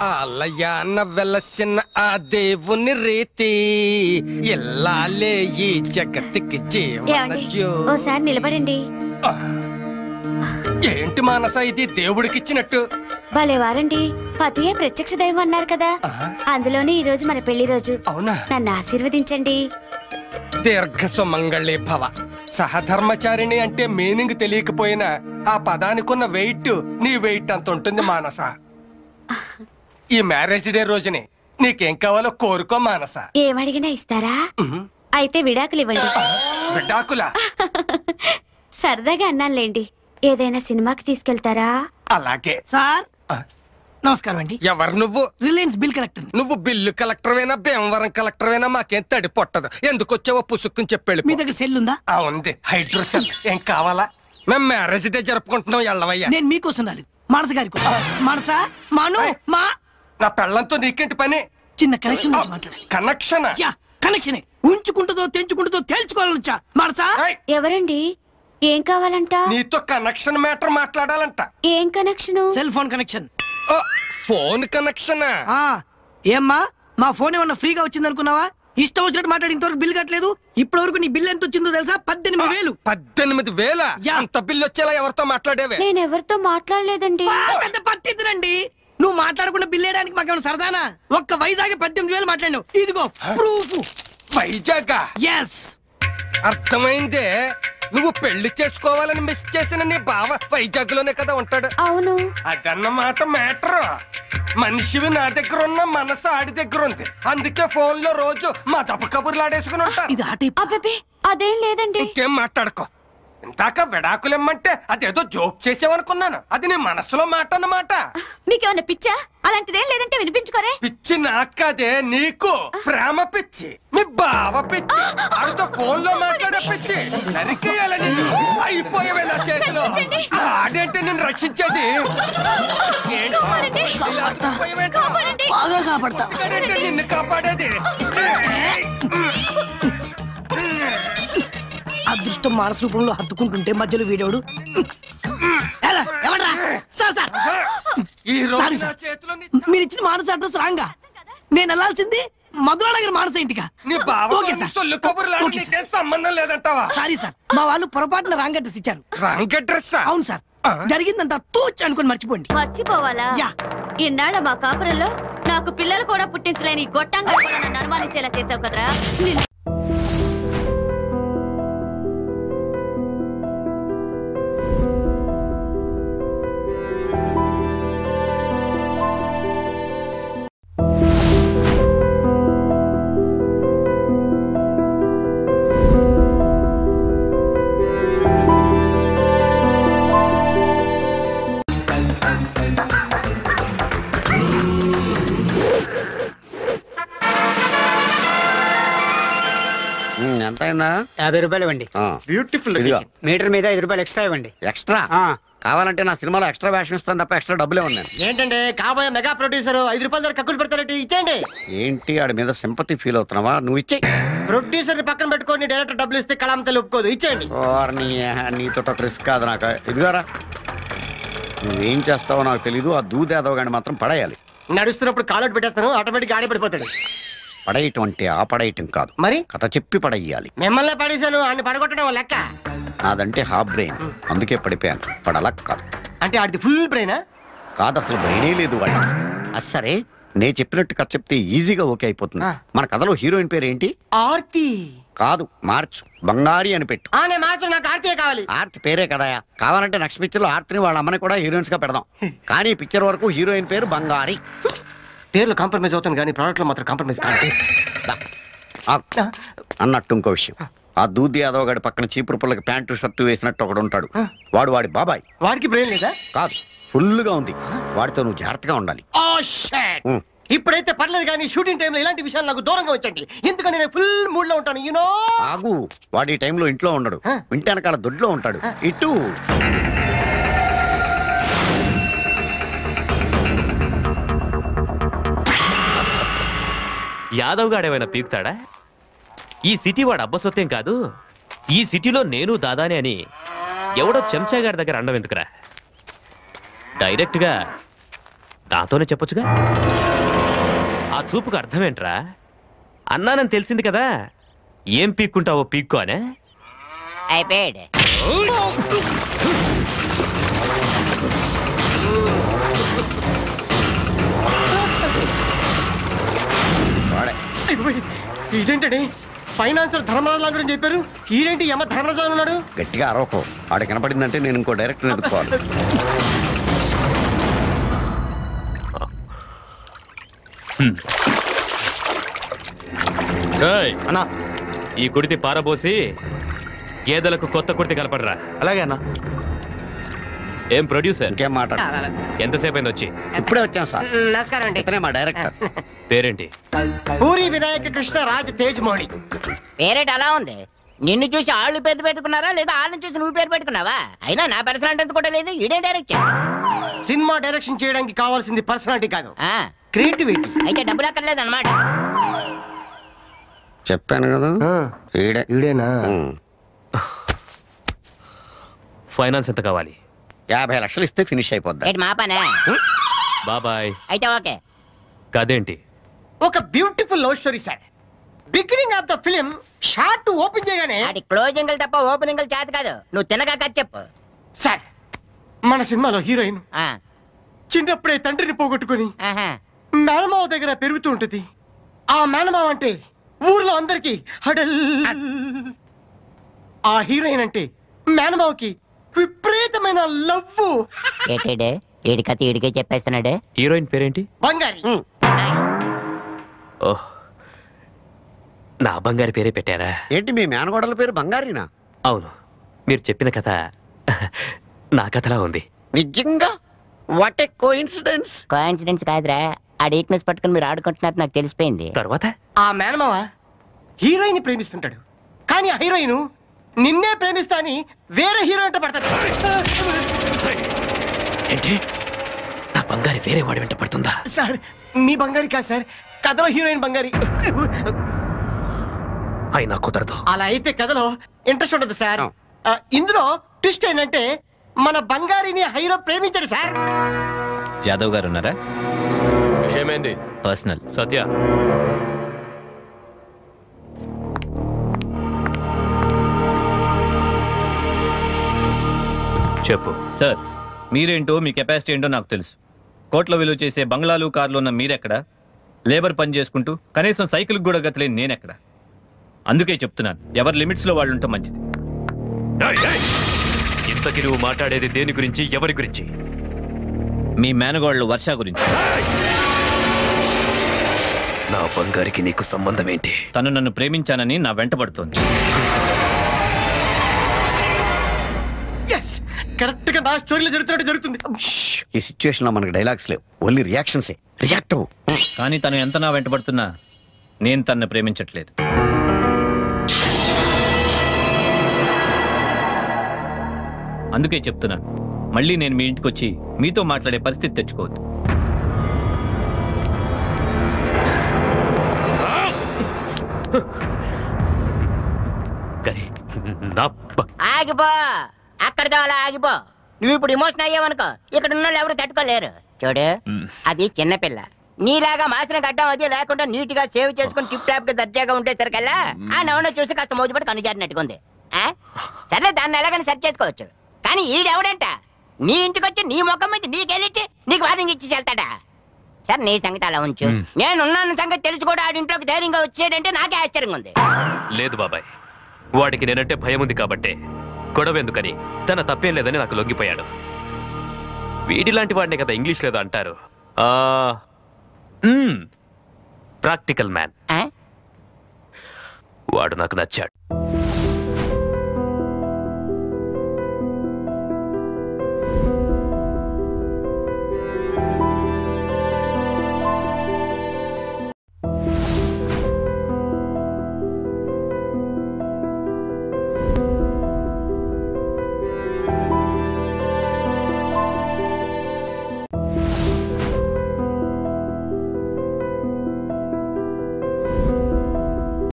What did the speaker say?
ఆలయ నవ్వెలసిన ఆ దేవుని రీతి ఎల్లాలే ఈ జగత్తుకి జీవన ఓసారి నిలబడండి. ఏంటి మానస ఇది దేవుడికిచ్చినట్టు? భలేవారండి, పతియే ప్రత్యక్ష దైవం అన్నారు కదా, అందులోనే ఈ రోజు మన పెళ్లి రోజు. అవునా? నన్ను ఆశీర్వదించండి. దీర్ఘ సుమంగళి భవ. సహధర్మచారిణి అంటే మీనింగ్ తెలియకపోయినా ఆ పదానికున్న వెయిట్ నీ వెయిట్ అంత ఉంటుంది మానస. ఈ మ్యారేజ్ డే రోజుని నీకేం కావాలో కోరుకో మానస. ఏమడిగినా ఇస్తారా? అయితే విడాకులు ఇవ్వండి. విడాకులా? సరదాగా అన్నానులేండి. ఏదైనా సినిమాకి తీసుకెళ్తారా? అలాగే సార్. నమస్కారం అండి. ఎవరు నువ్వు? Reliance bill collector. నువ్వు బిల్లు కలెక్టర్వేనా భీమవరం కలెక్టర్వేనా మాకేం తడి పొట్టదు. ఎందుకు వచ్చావో పుసుక్కుని చెప్పాడు. మీ దగ్గర సెల్ ఉందా? ఉంది, హైడ్రోసెల్. ఏం కావాలా? మేము మ్యారేజ్ డే జరుపుకుంటున్నాం. ఎల్లవయ్యా. నేను మీకోసం రాలేదు, మనస గారి కోసం. మనస మాను మా నా పెళ్ళంతో నీకేంటి పని? చిన్న కనెక్షన్ మాట్లాడాలి. కనెక్షన్? కనెక్షనే. ఉంచుకుంటుందో తెంచుకుంటుందో తెలుసుకోవాలనుచా. మనసా ఎవరండి? ఏం కావాలంట? నీతో కనెక్షన్ మ్యాటర్ మాట్లాడాలంట. ఏం connection? Cell phone connection. Phone connection? ఏమ్మా, మా ఫోన్ ఏమన్నా ఫ్రీగా వచ్చింది అనుకున్నావా? ఇష్టం వచ్చినట్టు మాట్లాడి ఇంతవరకు బిల్ కట్టలేదు. ఇప్పటి వరకు నీ బిల్ ఎంత వచ్చిందో తెలుసా? 18,000. 18,000? అంత బిల్లు వచ్చేలా ఎవరితో మాట్లాడేవే? నేను ఎవరితో మాట్లాడలేదండి. పెద్ద పత్తిద్దురండి. నువ్వు మాట్లాడకుండా బిల్ వేయడానికి మాకేమైనా సరదానా? ఒక్క వైజాగ్ 18,000 మాట్లాడినావు. ఇదిగో ప్రూఫ్. వైజాగ్? ఎస్. అర్థమైందే. నువ్వు పెళ్లి చేసుకోవాలని మిస్ చేసిన నీ బావ వైజాగ్ లోనే కదా ఉంటాడు. అవును. అదన్నమాట మ్యాటర్. మనిషివి నా దగ్గర ఉన్న, మనసు ఆడి దగ్గర ఉంది. అందుకే ఫోన్ లో రోజు మా దప్ప కబుర్లు ఆడేసుకుని ఉంటా. అదేం లేదండి. ఇంకేం మాట్లాడుకో. ఇందాక విడాకులేమ్మంటే అదేదో జోక్ చేసావనుకున్నాను. అది నీ మనసులో మాట అన్నమాట. మీకేమన్నా పిచ్చా? అలాంటిదేం లేదంటే వినిపించుకోరే. పిచ్చి నాకు కాదే, నీకు. ప్రేమ పిచ్చి, మీ బావ పిచ్చి, ఆడితో ఫోన్ లో మాట్లాడే పిచ్చి. నరికేయాలని అయిపోయేవే నా చేతిలో. ఆడేంటి నేను రక్షించేది? బాగా కాపాడతా. నిన్ను కాపాడేది. అదృష్టం మానస రూపంలో హత్తుకుంటుంటే మధ్యలో వీడోడు. మీరు ఇచ్చిన మానస అడ్రస్ రాంగా. నేను వెళ్ళాల్సింది మధురానగర్ మానస ఇంటికా? సంబంధం లేదంటావా? సారీ సార్, మా వాళ్ళు పొరపాటున రాంగ్ అడ్రస్ ఇచ్చారు. Wrong address? అవును సార్. జరిగిందంతా తూచ్ అనుకుని మర్చిపోండి. మర్చిపోవాలా? ఇన్నాళ్ళ మా కాపురంలో నాకు పిల్లలు కూడా పుట్టించలేని గొట్టంగా కూడా నన్ను అనుమానించేలా చేసావు కదరా. ఎంత అయిందా? 50 రూపాయలు ఇవ్వండి. బ్యూటిఫుల్. మీటర్ మీద 5 రూపాయలు ఎక్స్ట్రా ఇవ్వండి. ఎక్స్ట్రా కావాలంటే నా సినిమాలో ఎక్స్ట్రా వేషన్ ఇస్తాను తప్ప ఎక్స్ట్రా డబ్బులే ఉన్నాయి. ఏంటంటే కాబోయే మెగా ప్రొడ్యూసర్ 5 రూపాయల దగ్గర కక్కులు పెడతారంటే ఇచ్చేయండి. ఏంటి ఆడి మీద సింపతి ఫీల్ అవుతున్నావా? నువ్వు ఇచ్చే. ప్రొడ్యూసర్ ని పక్కన పెట్టుకొని డైరెక్టర్ డబ్బులు ఇస్తే కళాంతలు ఒప్పుకోదు. ఇచ్చేయండి. నీతో ఒక రిస్క్ కాదు నాకు. ఇదిగారా, నువ్వేం చేస్తావో నాకు తెలీదు. ఆ దూదేదవ గాని మాత్రం పడేయాలి. నడుస్తున్నప్పుడు కాలౌట్ పెట్టేస్తాను, ఆటోమేటిక్ గాడి పడిపోతాడు. పడేయటం అంటే ఆ పడేయటం కాదు, మరి కథ చెప్పి పడేయాలి. మిమ్మల్ని పడేసాను, అన్ని పడగొట్టడం లెక్క. నాదంటే హాఫ్ బ్రెయిన్, అందుకే పడిపోయాను. పడలక్ కాదు. అంటే ఆడిది ఫుల్ బ్రెయినా? కాదు, అసలు బ్రెయినే లేదు వాడికి. అది సరే, నేను చెప్పినట్టు కథ చెప్తే ఈజీగా ఓకే అయిపోతుంది. మన కథలో హీరోయిన్ పేరు ఏంటి? ఆర్తి. కాదు, మార్చు, బంగారి అని పెట్టు. నాకు ఆర్తి కావాలి. ఆర్తి పేరే కదా. కావాలంటే నెక్స్ట్ పిక్చర్ లో ఆర్తిని వాళ్ళ అమ్మని కూడా హీరోయిన్స్ గా పెడదాం. కానీ పిక్చర్ వరకు హీరోయిన్ పేరు బంగారి. పేర్లు కాంప్రమైజ్ అవుతాను కానీ ప్రోడక్ట్ లో మాత్రం కాంప్రమైజ్ కాదు అన్నట్టు. ఇంకో విషయం, ఆ దూది యాదవ్ గడి పక్కన చీపురు పుల్లకి ప్యాంటు షర్టు వేసినట్టు ఒకడు ఉంటాడు. వాడు వాడి బాబాయ్. వాడికి బ్రెయిన్ లేదా? కాదు, ఫుల్ గా ఉంది. వాడితో నువ్వు జాగ్రత్తగా ఉండాలి. ఇప్పుడైతే పర్లేదు కానీ షూటింగ్ టైంలో ఇలాంటి విషయాలు నాకు దూరంగా వచ్చండి. ఎందుకంటే నేను ఫుల్ మూడ్ లో ఉంటాను. యూనో. ఆగు, వాడి ఈ టైంలో ఇంట్లో ఉండడు, ఇంటి వెనకాల దొడ్లో ఉంటాడు. ఇటు యాదవ్ గాడేమైనా పీకుతాడా? ఈ సిటీ వాడు అబ్బసొత్తేం కాదు. ఈ సిటీలో నేను దాదానే అని ఎవడో చెంచాగాడి దగ్గర అండం ఎందుకురా? డైరెక్ట్ గా నాతోనే చెప్పొచ్చుగా. ఆ చూపుకు అర్థమేంట్రా? అన్నానని తెలిసింది కదా, ఏం పీక్కుంటావో పీక్కో అనే. అయిపోయాడు. ఇదేంటండి ఫైనాన్షియల్ ధర్మరాజు గురించి చెప్పారు, ఈడేంటి యమ ధర్మరాజు ఉన్నాడు? గట్టిగా అరవకో, ఆడ కనపడిందంటే నేను ఇంకో డైరెక్టర్ ఎదుర్కోవాలి. అన్నా, ఈ కుడితి పారబోసి గేదెలకు కొత్త కుడితి కలపడరా. అలాగే అన్న. ఏం ప్రొడ్యూసర్, ఇంకేం మాట? ఎంతసేపు అయింది వచ్చి? ఇప్పుడే వచ్చాం సార్. నమస్కారం అండి. ఇతనే మా డైరెక్టర్. పేరేంటి? పూరి వినాయక కృష్ణ రాజ్ తేజ్ మౌళి. పేరేట అలా ఉంది. నిన్ను చూసి ఆళ్ళు పేరు పెట్టుకున్నారా లేదా వాళ్ళని చూసి నువ్వు పేరు పెట్టుకున్నావా? అయినా నా పర్సనాలిటీ అంత కూడా లేదు. ఇదే డైరెక్ట్ సినిమా డైరెక్షన్ చేయడానికి కావాల్సింది పర్సనాలిటీ కాదు, ఆ, క్రియేటివిటీ. అయితే డబ్బులు అక్కర్లేదు అనమాట. చెప్పాను కదా ఈడే. ఈడేనా? ఫైనాన్స్ ఎంత కావాలి? 50 లక్షలు ఇస్తే ఫినిష్ అయిపోద్ది. ఏంటి మా పనే? బాబాయ్. అయితే ఓకే. కదేంటి? ఒక beautiful love story sir. Beginning of the film short open చేయగానే అది క్లోజింగ్ తప్ప ఓపెనింగ్ చేత కాదు. నువ్వు తినగా కథ చెప్పు. సార్, మన సినిమాలో హీరోయిన్ ఆ, చిన్నప్పుడే తండ్రిని పోగొట్టుకుని ఆహా. మేనమావ దగ్గర పెరుగుతూ ఉంటుంది. ఆ మేనమావ అంటే ఊర్లో అందరికి హడల్. ఆ హీరోయిన్ అంటే మేనమావకి విపరీతమైన లవ్. ఏటేడే ఈడి కథ ఈడికే చెప్పేస్తున్నాడు. హీరోయిన్ పేరేంటి? బంగారి. ఓహ్, నా బంగారి పేరే పెట్టారా? ఏంటి మీ మేనగోడల పేరు బంగారీనా? అవును, మీరు చెప్పిన కథ నా కథలా ఉంది. నిజంగా? What a coincidence. కోఇన్సిడెన్స్ కాదురా, ఆ వీక్నెస్ పట్టుకుని మీరు ఆడుకుంటున్నారు నాకు తెలిసిపోయింది. తర్వాత ఆ మేనమావ హీరోయిన్ ప్రేమిస్తుంటాడు, కానీ ఆ హీరోయిన్ నిన్నే ప్రేమిస్తా అని వేరే హీరోయిన్ పడతాడు. ఏంటి? నా బంగారి వేరే వాడి వెంట పడుతుందా? సార్, మీ బంగారి కాదు సార్, కథలో హీరోయిన్ బంగారి. అయినా కుదరదు. అలా అయితే కథలో ఇంట్రెస్ట్ ఉండదు సార్. ఇందులో ట్విస్ట్ ఏంటంటే మన బంగారిని హీరో ప్రేమించాడు సార్. యాదవ్ గారు ఉన్నారా? విషయమేంది? పర్సనల్. సత్య, చెప్పు. సార్, మీరేంటో మీ కెపాసిటీ ఏంటో నాకు తెలుసు. కోట్ల విలువ చేసే బంగ్లాలు కార్లు ఉన్న మీరెక్కడ? లేబర్ పని చేసుకుంటూ కనీసం సైకిల్ కూడా గతలేని నేనెక్కడ? అందుకే చెప్తున్నాను, ఎవరి లిమిట్స్లో వాళ్ళు ఉంటే మంచిది. ఇంతకి నువ్వు మాట్లాడేది దేని గురించి, ఎవరి గురించి? మీ మేనగోళ్ళు వర్ష గురించి. నా బంగారికి నీకు సంబంధం ఏంటి? తను నన్ను ప్రేమించానని నా వెంట పడుతోంది. కరెక్ట్ గా నా స్టోరీలో జరుగుతున్నట్టు జరుగుతుంది. ఈ సిచ్యువేషన్ లో మనకి డైలాగ్స్ లేవు, ఓన్లీ రియాక్షన్సే. రియాక్ట్ అవ్వు. కానీ తను ఎంత నా వెంట పడుతున్నా నేను తనను ప్రేమించట్లేదు. అందుకే చెప్తున్నాను, మళ్ళీ నేను మీ ఇంటికి వచ్చి మీతో మాట్లాడే పరిస్థితి తెచ్చుకోవద్దు. ఆగిపో, అక్కడితో అలా ఆగిపో. నువ్వు ఇప్పుడు ఎమోషన్ అయ్యావనుకో, ఇక్కడ ఉన్న వాళ్ళు ఎవరు తట్టుకోలేరు. చూడు, అది చిన్నపిల్ల. నీలాగా మాసిన గడ్డం అది లేకుండా నీట్ గా సేవ్ చేసుకుని టిప్ టాప్ గా దర్జాగా ఉండేసరికల్లా ఆ నవ్వును చూసి కాస్త మోజుపడి కనుజారినట్టుకుంది. సరే, దాన్ని ఎలాగని సెట్ చేసుకోవచ్చు. కానీ ఈడెవడంట నీ ఇంటికి వచ్చి నీ ముఖం మీద నీకెళ్ళి నీకు వార్నింగ్ ఇచ్చి వెళ్తాడా? సార్, నీ సంగతి అలా ఉంచు. నేనున్న సంగతి తెలిసి కూడా ఆడింట్లోకి ధైర్యంగా వచ్చేటంటే నాకే ఆశ్చర్యంగా ఉంది. లేదు బాబాయ్, వాడికి నేనంటే భయం ఉంది కాబట్టే గొడవ ఎందుకని తన తప్పేం లేదని నాకు లొంగిపోయాడు. వీడిలాంటి వాడినే కదా ఇంగ్లీష్ లేదో అంటారు, ప్రాక్టికల్ మ్యాన్. వాడు నాకు నచ్చాడు.